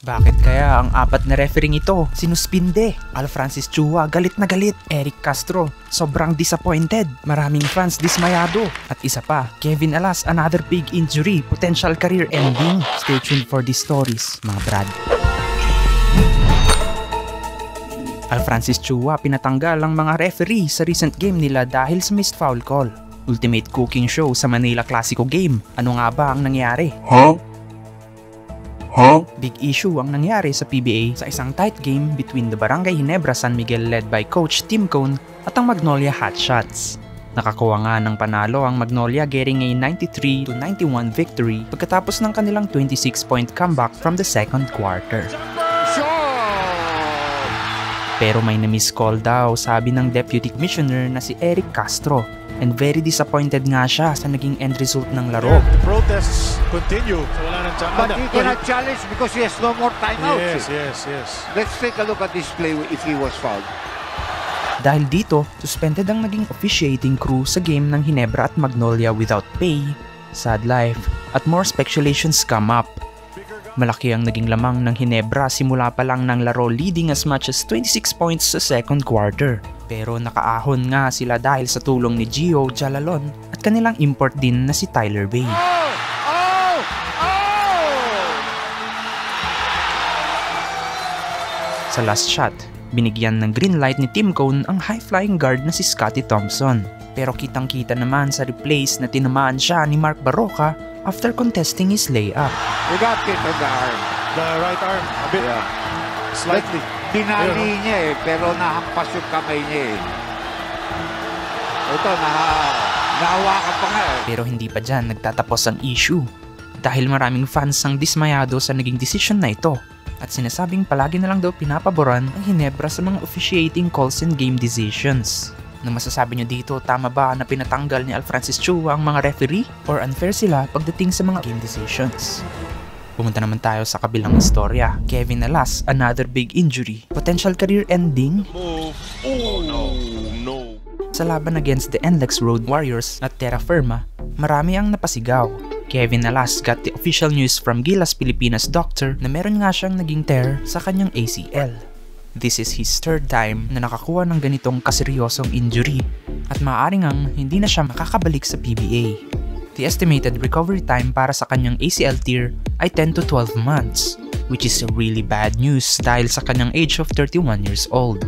Bakit kaya ang apat na refereeing ito sinuspinde? Al Francis Chua galit na galit. Eric Castro sobrang disappointed. Maraming fans dismayado. At isa pa, Kevin Alas another big injury, potential career ending. Stay tuned for these stories, mga brad. Al Francis Chua pinatanggal ang mga referee sa recent game nila dahil sa missed foul call. Ultimate cooking show sa Manila Clasico game. Ano nga ba ang nangyari? Big issue ang nangyari sa PBA sa isang tight game between the Barangay Ginebra San Miguel led by Coach Tim Cone at ang Magnolia Hotshots. Nakakuha nga ng panalo ang Magnolia getting a 93-91 victory pagkatapos ng kanilang 26-point comeback from the second quarter. Pero may na-miss call daw, sabi ng Deputy Commissioner na si Eric Castro. And very disappointed nga siya sa naging end result ng laro. The protests continue. So, wala nang but he cannot challenge because he has no more timeouts. Yes. Let's take a look at this play if he was fouled. Dahil dito, suspended ang naging officiating crew sa game ng Ginebra at Magnolia without pay, sad life, at more speculations come up. Malaki ang naging lamang ng Ginebra simula pa lang ng laro, leading as much as 26 points sa second quarter. Pero nakaahon nga sila dahil sa tulong ni Gio Jalalon at kanilang import din na si Tyler Bay. Sa last shot, binigyan ng green light ni Tim Cone ang high-flying guard na si Scottie Thompson. Pero kitang-kita naman sa replays na tinamaan siya ni Mark Barroca after contesting his layup. We got hit on the arm. The right arm, a bit. Yeah. Slightly. Tinali niya pero nahampas yung kamay niya Ito, nahawakan pa nga Pero hindi pa dyan nagtatapos ang issue. Dahil maraming fans ang dismayado sa naging decision na ito. At sinasabing palagi na lang daw pinapaboran ang Ginebra sa mga officiating calls and game decisions. Nang masasabi nyo dito, tama ba na pinatanggal ni Al Francis Chua ang mga referee? Or unfair sila pagdating sa mga game decisions? Pumunta naman tayo sa kabilang istorya. Kevin Alas, another big injury. Potential career ending? No. Sa laban against the NLEX Road Warriors at Terra Firma, marami ang napasigaw. Kevin Alas got the official news from Gilas Pilipinas doctor na meron nga siyang naging tear sa kanyang ACL. This is his third time na nakakuha ng ganitong kaseryosong injury at maaaring ang hindi na siya makakabalik sa PBA. The estimated recovery time para sa kanyang ACL tear ay 10 to 12 months, which is really bad news dahil sa kanyang age of 31 years old.